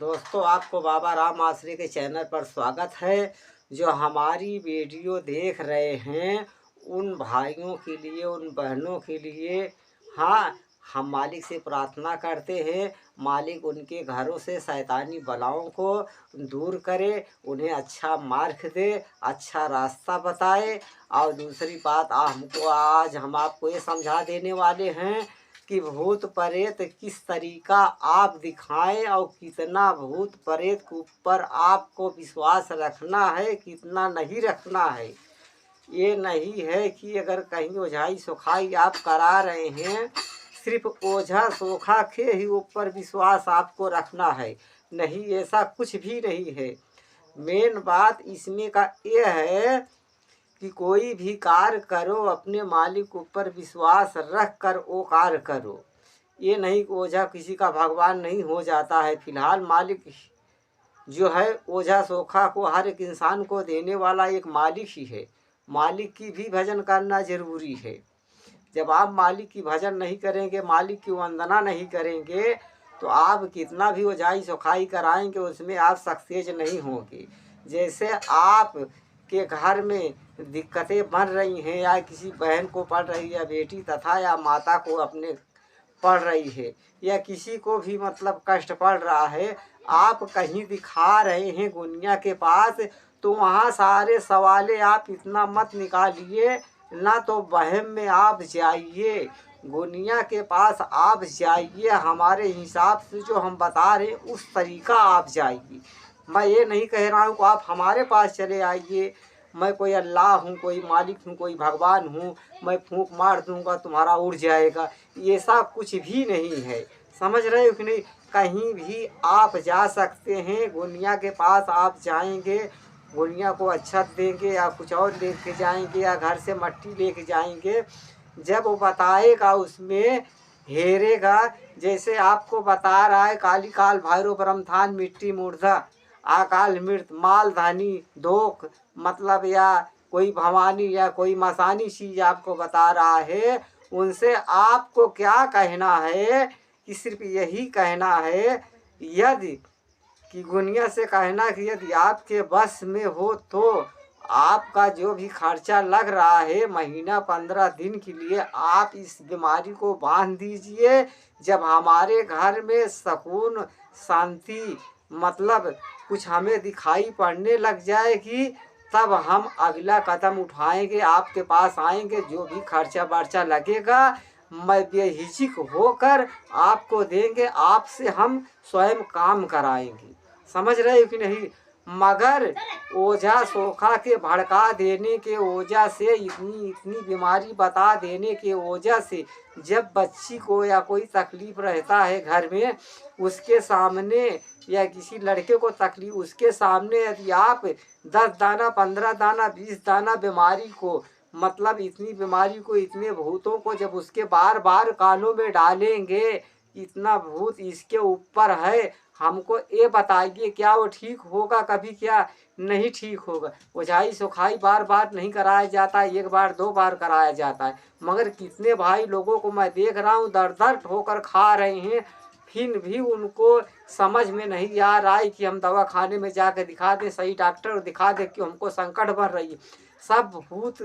दोस्तों, आपको बाबा राम आश्रय के चैनल पर स्वागत है। जो हमारी वीडियो देख रहे हैं उन भाइयों के लिए, उन बहनों के लिए, हाँ, हम मालिक से प्रार्थना करते हैं, मालिक उनके घरों से शैतानी बलाओं को दूर करे, उन्हें अच्छा मार्ग दे, अच्छा रास्ता बताए। और दूसरी बात, आज हम आपको ये समझा देने वाले हैं कि भूत प्रेत किस तरीका आप दिखाएं और कितना भूत प्रेत के ऊपर आपको विश्वास रखना है, कितना नहीं रखना है। ये नहीं है कि अगर कहीं ओझाई सोखाई आप करा रहे हैं, सिर्फ ओझा सोखा के ही ऊपर विश्वास आपको रखना है। नहीं, ऐसा कुछ भी नहीं है। मेन बात इसमें का ये है कि कोई भी कार्य करो अपने मालिक ऊपर विश्वास रख कर वो कार्य करो। ये नहीं कि ओझा किसी का भगवान नहीं हो जाता है। फिलहाल मालिक जो है ओझा सोखा को हर एक इंसान को देने वाला एक मालिक ही है। मालिक की भी भजन करना जरूरी है। जब आप मालिक की भजन नहीं करेंगे, मालिक की वंदना नहीं करेंगे, तो आप कितना भी ओझाई सोखाई कराएंगे उसमें आप सक्सेस नहीं होंगे। जैसे आप के घर में दिक्कतें बन रही हैं, या किसी बहन को पड़ रही है, या बेटी तथा या माता को अपने पड़ रही है, या किसी को भी मतलब कष्ट पड़ रहा है, आप कहीं दिखा रहे हैं गुनिया के पास, तो वहाँ सारे सवाले आप इतना मत निकालिए ना, तो वहम में आप जाइए। गुनिया के पास आप जाइए, हमारे हिसाब से जो हम बता रहे हैं उस तरीका आप जाइए। मैं ये नहीं कह रहा हूँ कि आप हमारे पास चले आइए, मैं कोई अल्लाह हूँ, कोई मालिक हूँ, कोई भगवान हूँ, मैं फूंक मार दूँगा तुम्हारा उड़ जाएगा, ऐसा कुछ भी नहीं है। समझ रहे हो कि नहीं? कहीं भी आप जा सकते हैं, गुनिया के पास आप जाएंगे, गुनिया को अक्षत देंगे या कुछ और लेके जाएंगे, या घर से मट्टी लेके जाएंगे, जब वो बताएगा उसमें हेरेगा। जैसे आपको बता रहा है काली काल भैरव ब्रह्मथान मिट्टी मूर्धा अकाल मृत माल धानी धोख, मतलब या कोई भवानी या कोई मसानी चीज आपको बता रहा है, उनसे आपको क्या कहना है कि सिर्फ यही कहना है, यदि कि गुनिया से कहना कि यदि आपके बस में हो तो आपका जो भी खर्चा लग रहा है महीना 15 दिन के लिए, आप इस बीमारी को बांध दीजिए। जब हमारे घर में सुकून शांति मतलब कुछ हमें दिखाई पड़ने लग जाएगी, तब हम अगला कदम उठाएंगे, आपके पास आएंगे, जो भी खर्चा बर्चा लगेगा मैं बेहिचक होकर आपको देंगे, आपसे हम स्वयं काम कराएंगे। समझ रहे हो कि नहीं? मगर ओझा सोखा के भड़का देने के वजह से, इतनी इतनी बीमारी बता देने के वजह से, जब बच्ची को या कोई तकलीफ रहता है घर में, उसके सामने या किसी लड़के को तकलीफ, उसके सामने यदि आप 10 दाना 15 दाना 20 दाना बीमारी को, मतलब इतनी बीमारी को, इतने भूतों को जब उसके बार बार कानों में डालेंगे, इतना भूत इसके ऊपर है, हमको ये बताइए क्या वो ठीक होगा? कभी क्या नहीं ठीक होगा। ओझाई सोखाई बार बार नहीं कराया जाता है, एक बार 2 बार कराया जाता है, मगर कितने भाई लोगों को मैं देख रहा हूँ दर दर ठोकर खा रहे हैं, फिर भी उनको समझ में नहीं आ रहा है कि हम दवा खाने में जाकर दिखा दें, सही डॉक्टर दिखा दें कि हमको संकट बन रही है। सब भूत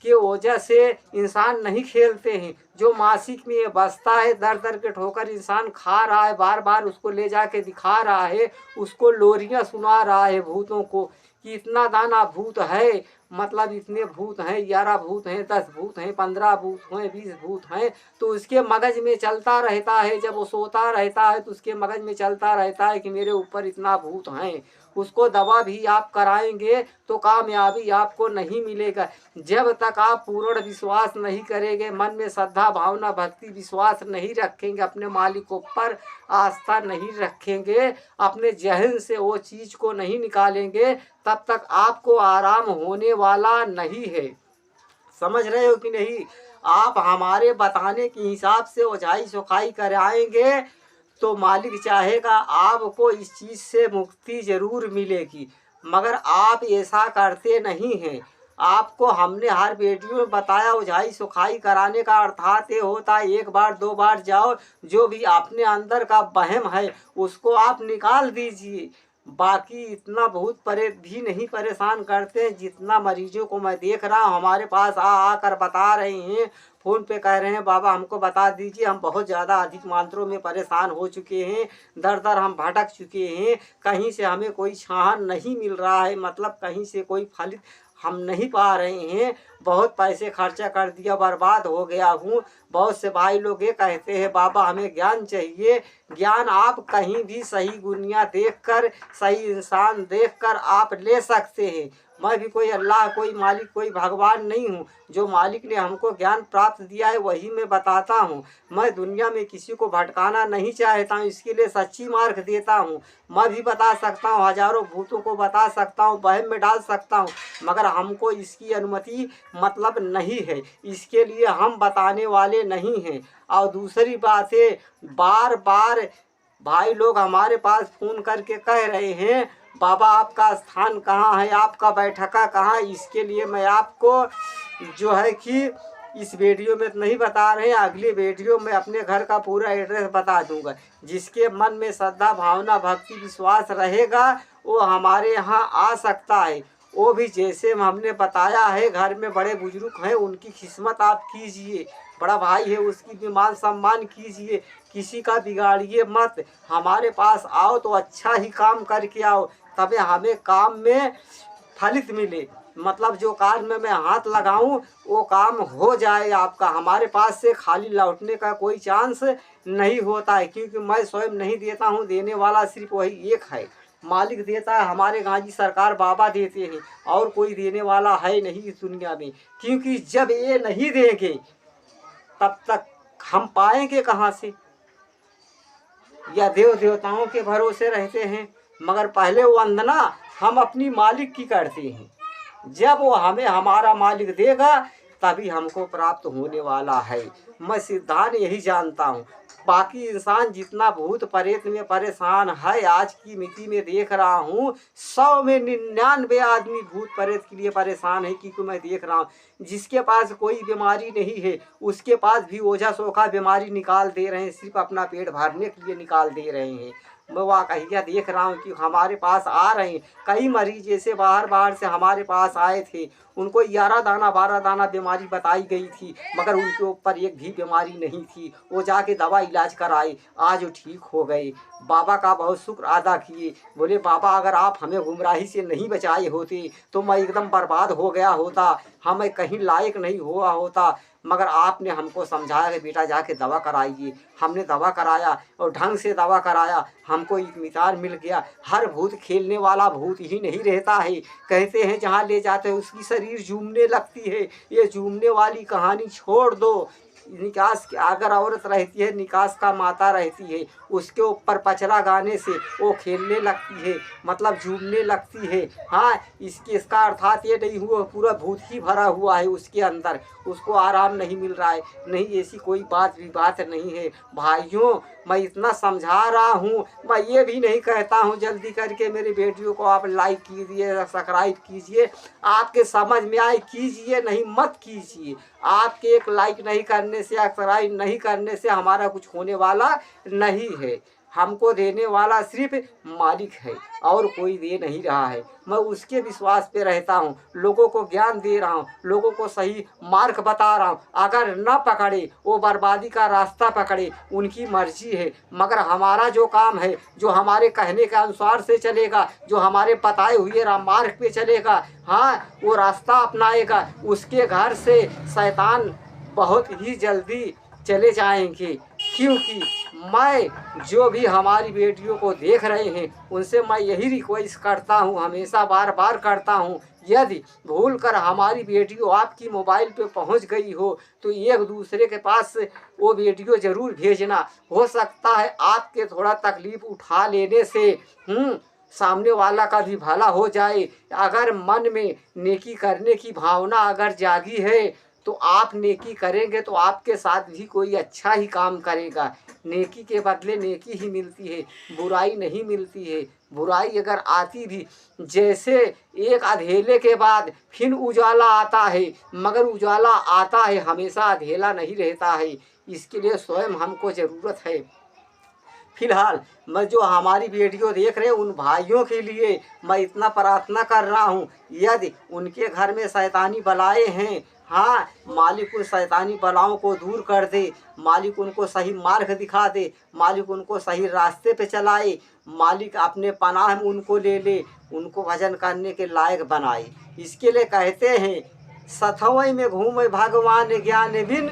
के वजह से इंसान नहीं खेलते हैं। जो मासिक में ये बसता है, दर दर के ठोकर इंसान खा रहा है, बार बार उसको ले जाके दिखा रहा है, उसको लोरियां सुना रहा है भूतों को कि इतना दाना भूत है, मतलब इतने भूत हैं, 11 भूत हैं, 10 भूत हैं, 15 भूत हैं, 20 भूत हैं, तो उसके मगज में चलता रहता है। जब वो सोता रहता है तो उसके मगज में चलता रहता है कि मेरे ऊपर इतना भूत हैं। उसको दवा भी आप कराएंगे तो कामयाबी आपको नहीं मिलेगा। जब तक आप पूर्ण विश्वास नहीं करेंगे, मन में श्रद्धा भावना भक्ति विश्वास नहीं रखेंगे, अपने मालिक पर आस्था नहीं रखेंगे, अपने जहन से वो चीज को नहीं निकालेंगे, तब तक आपको आराम होने वाला नहीं है। समझ रहे हो कि नहीं? आप हमारे बताने के हिसाब से ओझाई सोखाई कराएंगे तो मालिक चाहेगा आपको इस चीज़ से मुक्ति जरूर मिलेगी, मगर आप ऐसा करते नहीं हैं। आपको हमने हर वीडियो में बताया, उझाई सुखाई कराने का अर्थात ये होता है एक बार 2 बार जाओ, जो भी अपने अंदर का वहम है उसको आप निकाल दीजिए। बाकी इतना बहुत भी नहीं परेशान करते हैं जितना मरीजों को मैं देख रहा हूँ हमारे पास आकर बता रहे हैं, फ़ोन पे कह रहे हैं बाबा हमको बता दीजिए, हम बहुत ज़्यादा अधिक मात्रों में परेशान हो चुके हैं, दर दर हम भटक चुके हैं, कहीं से हमें कोई छाहन नहीं मिल रहा है, मतलब कहीं से कोई फलित हम नहीं पा रहे हैं, बहुत पैसे खर्चा कर दिया, बर्बाद हो गया हूँ। बहुत से भाई लोग ये कहते हैं बाबा हमें ज्ञान चाहिए। ज्ञान आप कहीं भी सही दुनिया देखकर, सही इंसान देखकर आप ले सकते हैं। मैं भी कोई अल्लाह, कोई मालिक, कोई भगवान नहीं हूँ। जो मालिक ने हमको ज्ञान प्राप्त दिया है वही मैं बताता हूँ। मैं दुनिया में किसी को भटकाना नहीं चाहता हूँ, इसके लिए सच्ची मार्ग देता हूँ। मैं भी बता सकता हूँ, हजारों भूतों को बता सकता हूँ, वहम में डाल सकता हूँ, मगर हमको इसकी अनुमति मतलब नहीं है, इसके लिए हम बताने वाले नहीं हैं। और दूसरी बात है, बार बार भाई लोग हमारे पास फ़ोन करके कह रहे हैं बाबा आपका स्थान कहाँ है, आपका बैठका कहाँ है। इसके लिए मैं आपको जो है कि इस वीडियो में नहीं बता रहे हैं, अगली वीडियो में अपने घर का पूरा एड्रेस बता दूंगा। जिसके मन में श्रद्धा भावना भक्ति विश्वास रहेगा वो हमारे यहाँ आ सकता है। वो भी जैसे हमने बताया है, घर में बड़े बुजुर्ग हैं उनकी खिदमत आप कीजिए, बड़ा भाई है उसकी भी मान सम्मान कीजिए, किसी का बिगाड़िए मत। हमारे पास आओ तो अच्छा ही काम करके आओ, तभी हमें काम में फलित मिले, मतलब जो काम में मैं हाथ लगाऊं वो काम हो जाए आपका। हमारे पास से खाली लौटने का कोई चांस नहीं होता है, क्योंकि मैं स्वयं नहीं देता हूं, देने वाला सिर्फ वही एक है, मालिक देता है। हमारे गांधी सरकार बाबा देते हैं, और कोई देने वाला है नहीं इस दुनिया में। क्योंकि जब ये नहीं देंगे तब तक हम पाएंगे कहाँ से। या देव देवताओं के भरोसे रहते हैं, मगर पहले वंदना हम अपनी मालिक की करते हैं। जब वो हमें हमारा मालिक देगा तभी हमको प्राप्त होने वाला है। मैं सिद्धांत यही जानता हूँ। बाकी इंसान जितना भूत प्रेत में परेशान है, आज की मिति में देख रहा हूँ 100 में 99 आदमी भूत प्रेत के लिए परेशान है। क्योंकि मैं देख रहा हूँ जिसके पास कोई बीमारी नहीं है उसके पास भी ओझा सोखा बीमारी निकाल दे रहे हैं, सिर्फ अपना पेट भरने के लिए निकाल दे रहे हैं। मैं वाकहिया देख रहा हूँ कि हमारे पास आ रहे हैं कई मरीज जैसे बाहर से हमारे पास आए थे, उनको 11 दाना 12 दाना बीमारी बताई गई थी, मगर उनके ऊपर एक भी बीमारी नहीं थी। वो जाके दवा इलाज कराए, आज वो ठीक हो गए। बाबा का बहुत शुक्र अदा किए, बोले बाबा अगर आप हमें गुमराही से नहीं बचाए होते तो मैं एकदम बर्बाद हो गया होता, हमें कहीं लायक नहीं हुआ होता। मगर आपने हमको समझाया कि बेटा जाके दवा कराइए। हमने दवा कराया और ढंग से दवा कराया, हमको इत्मीनान मिल गया। हर भूत खेलने वाला भूत ही नहीं रहता है, कहते हैं जहाँ ले जाते हैं उसकी शरीर झूमने लगती है। ये झूमने वाली कहानी छोड़ दो। निकास अगर औरत रहती है, निकास का माता रहती है, उसके ऊपर पचरा गाने से वो खेलने लगती है, मतलब झूमने लगती है। हाँ, इसका अर्थात ये नहीं हुआ पूरा भूत ही भरा हुआ है उसके अंदर, उसको आराम नहीं मिल रहा है। नहीं, ऐसी कोई बात नहीं है भाइयों। मैं इतना समझा रहा हूँ, मैं ये भी नहीं कहता हूँ जल्दी करके मेरी वीडियो को आप लाइक कीजिए, सब्सक्राइब कीजिए। आपके समझ में आए कीजिए, नहीं मत कीजिए। आपके एक लाइक नहीं करने से, सब्सक्राइब नहीं करने से हमारा कुछ होने वाला नहीं है। हमको देने वाला सिर्फ मालिक है और कोई दे नहीं रहा है। मैं उसके विश्वास पे रहता हूँ, लोगों को ज्ञान दे रहा हूँ, लोगों को सही मार्ग बता रहा हूँ। अगर न पकड़े वो बर्बादी का रास्ता पकड़े, उनकी मर्जी है, मगर हमारा जो काम है, जो हमारे कहने के अनुसार से चलेगा, जो हमारे बताए हुए मार्ग पे चलेगा, हाँ वो रास्ता अपनाएगा, उसके घर से शैतान बहुत ही जल्दी चले जाएंगे। क्योंकि मैं जो भी हमारी वीडियो को देख रहे हैं उनसे मैं यही रिक्वेस्ट करता हूं, हमेशा बार बार करता हूं, यदि भूल कर हमारी वीडियो आपकी मोबाइल पे पहुंच गई हो तो एक दूसरे के पास वो वीडियो ज़रूर भेजना। हो सकता है आपके थोड़ा तकलीफ़ उठा लेने से सामने वाला का भी भला हो जाए। अगर मन में नेकी करने की भावना अगर जागी है तो आप नेकी करेंगे तो आपके साथ भी कोई अच्छा ही काम करेगा। नेकी के बदले नेकी ही मिलती है, बुराई नहीं मिलती है। बुराई अगर आती भी, जैसे एक अंधेरे के बाद फिर उजाला आता है, मगर उजाला आता है, हमेशा अंधेरा नहीं रहता है। इसके लिए स्वयं हमको ज़रूरत है। फिलहाल मैं जो हमारी वीडियो देख रहे हैं उन भाइयों के लिए मैं इतना प्रार्थना कर रहा हूँ, यदि उनके घर में शैतानी बलाएँ हैं, हाँ, मालिक उन शैतानी बलाओं को दूर कर दे, मालिक उनको सही मार्ग दिखा दे, मालिक उनको सही रास्ते पे चलाए, मालिक अपने पनाह में उनको ले ले, उनको भजन करने के लायक बनाए। इसके लिए कहते हैं, सथवई में घूमे भगवान ज्ञान बिन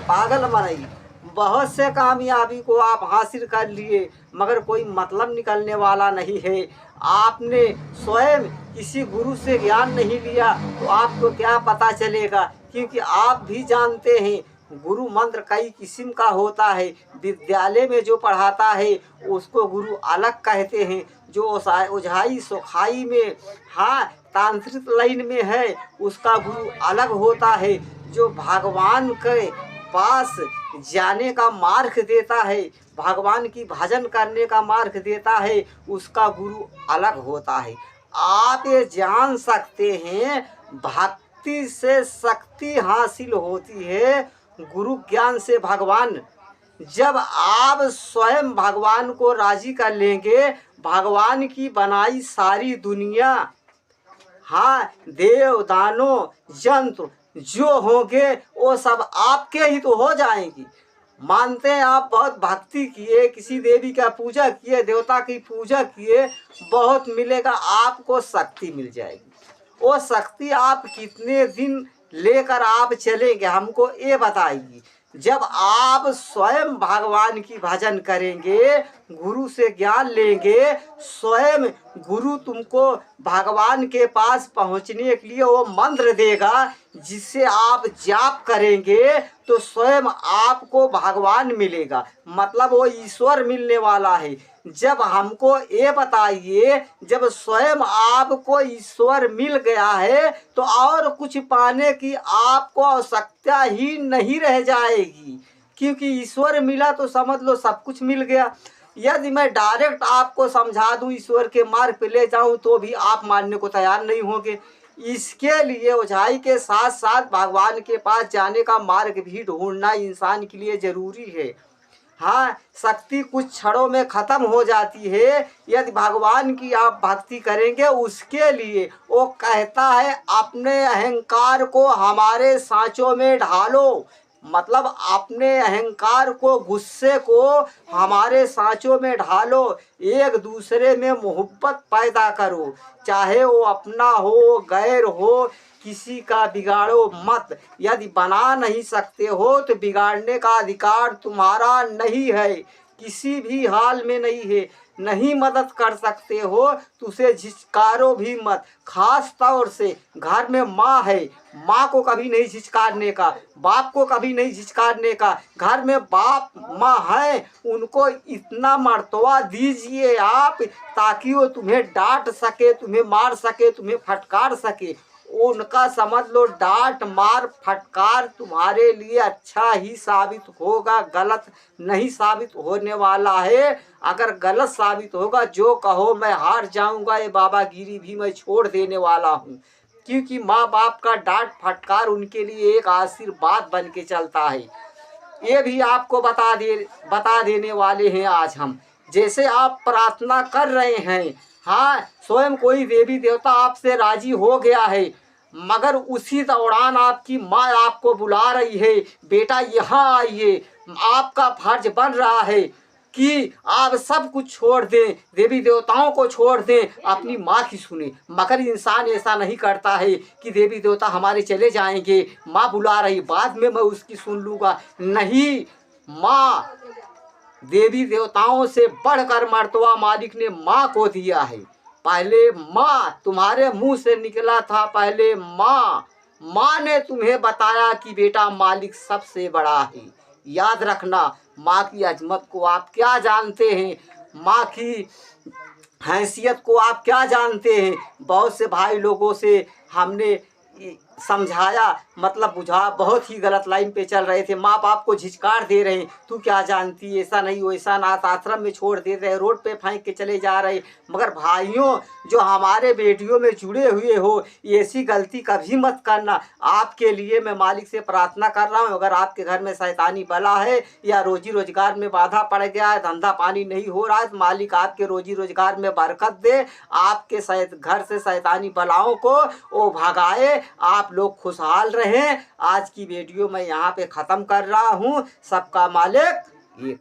पागल मनई। बहुत से कामयाबी को आप हासिल कर लिए, मगर कोई मतलब निकलने वाला नहीं है। आपने स्वयं किसी गुरु से ज्ञान नहीं लिया तो आपको क्या पता चलेगा, क्योंकि आप भी जानते हैं गुरु मंत्र कई किस्म का होता है। विद्यालय में जो पढ़ाता है उसको गुरु अलग कहते हैं, जो ओझाई सोखाई में, हाँ, तांत्रिक लाइन में है उसका गुरु अलग होता है। जो भगवान के पास जाने का मार्ग देता है, भगवान की भजन करने का मार्ग देता है, उसका गुरु अलग होता है। आप ये जान सकते हैं, भक्ति से शक्ति हासिल होती है, गुरु ज्ञान से भगवान। जब आप स्वयं भगवान को राजी कर लेंगे, भगवान की बनाई सारी दुनिया, हाँ, देव दानों जंतु जो होंगे वो सब आपके ही तो हो जाएंगी। मानते हैं आप बहुत भक्ति किए, किसी देवी का पूजा किए, देवता की पूजा किए, बहुत मिलेगा, आपको शक्ति मिल जाएगी। वो शक्ति आप कितने दिन लेकर आप चलेंगे हमको ये बताइए। जब आप स्वयं भगवान की भजन करेंगे, गुरु से ज्ञान लेंगे, स्वयं गुरु तुमको भगवान के पास पहुंचने के लिए वो मंत्र देगा, जिससे आप जाप करेंगे तो स्वयं आपको भगवान मिलेगा, मतलब वो ईश्वर मिलने वाला है। जब हमको ये बताइए, जब स्वयं आपको ईश्वर मिल गया है तो और कुछ पाने की आपको आवश्यकता ही नहीं रह जाएगी, क्योंकि ईश्वर मिला तो समझ लो सब कुछ मिल गया। यदि मैं डायरेक्ट आपको समझा दूं, ईश्वर के मार्ग पे ले जाऊं, तो भी आप मानने को तैयार नहीं होंगे। इसके लिए ओझाई के साथ साथ भगवान के पास जाने का मार्ग भी ढूंढना इंसान के लिए जरूरी है। हाँ, शक्ति कुछ क्षणों में खत्म हो जाती है यदि भगवान की आप भक्ति करेंगे। उसके लिए वो कहता है, अपने अहंकार को हमारे सांचों में ढालो, मतलब अपने अहंकार को, गुस्से को हमारे सांचों में ढालो, एक दूसरे में मोहब्बत पैदा करो, चाहे वो अपना हो गैर हो, किसी का बिगाड़ो मत। यदि बना नहीं सकते हो तो बिगाड़ने का अधिकार तुम्हारा नहीं है, किसी भी हाल में नहीं है। नहीं मदद कर सकते हो तो उसे झिझकारो भी मत। खास तौर से घर में माँ है, माँ को कभी नहीं झिझकारने का, बाप को कभी नहीं झिझकारने का। घर में बाप माँ है, उनको इतना मर्तबा दीजिए आप, ताकि वो तुम्हें डांट सके, तुम्हें मार सके, तुम्हें फटकार सके। उनका समझ लो डांट मार फटकार तुम्हारे लिए अच्छा ही साबित होगा, गलत नहीं साबित होने वाला है। अगर गलत साबित होगा, जो कहो मैं हार जाऊंगा, ये बाबागिरी भी मैं छोड़ देने वाला हूँ, क्योंकि माँ बाप का डांट फटकार उनके लिए एक आशीर्वाद बन के चलता है। ये भी आपको बता देने वाले हैं आज हम। जैसे आप प्रार्थना कर रहे हैं, हाँ, स्वयं कोई देवी देवता आपसे राजी हो गया है, मगर उसी दौरान आपकी माँ आपको बुला रही है, बेटा यहाँ आइए, आपका फर्ज बन रहा है कि आप सब कुछ छोड़ दें, देवी देवताओं को छोड़ दें, अपनी माँ की सुने। मगर इंसान ऐसा नहीं करता है कि देवी देवता हमारे चले जाएंगे, माँ बुला रही, बाद में मैं उसकी सुन लूँगा। नहीं, माँ, देवी देवताओं से बढ़कर मर्तबा मालिक ने माँ को दिया है। पहले माँ, तुम्हारे मुंह से निकला था पहले माँ, माँ ने तुम्हें बताया कि बेटा मालिक सबसे बड़ा है। याद रखना, माँ की अजमत को आप क्या जानते हैं, माँ की हैसियत को आप क्या जानते हैं। बहुत से भाई लोगों से हमने समझाया, मतलब बुझा, बहुत ही गलत लाइन पे चल रहे थे। माँ बाप को झिझकार दे रहे, तू क्या जानती, ऐसा नहीं वैसा, अनाथ आश्रम में छोड़ दे रहे, रोड पे फेंक के चले जा रहे। मगर भाइयों, जो हमारे वीडियो में जुड़े हुए हो, ऐसी गलती कभी मत करना। आपके लिए मैं मालिक से प्रार्थना कर रहा हूँ, अगर आपके घर में शैतानी बला है या रोजी रोजगार में बाधा पड़ गया है, धंधा पानी नहीं हो रहा है, तो मालिक आपके रोजी रोजगार में बरकत दे, आपके घर से शैतानी बलाओं को वो भगाए, आप लोग खुशहाल रहें। आज की वीडियो मैं यहाँ पे ख़त्म कर रहा हूँ। सबका मालिक एक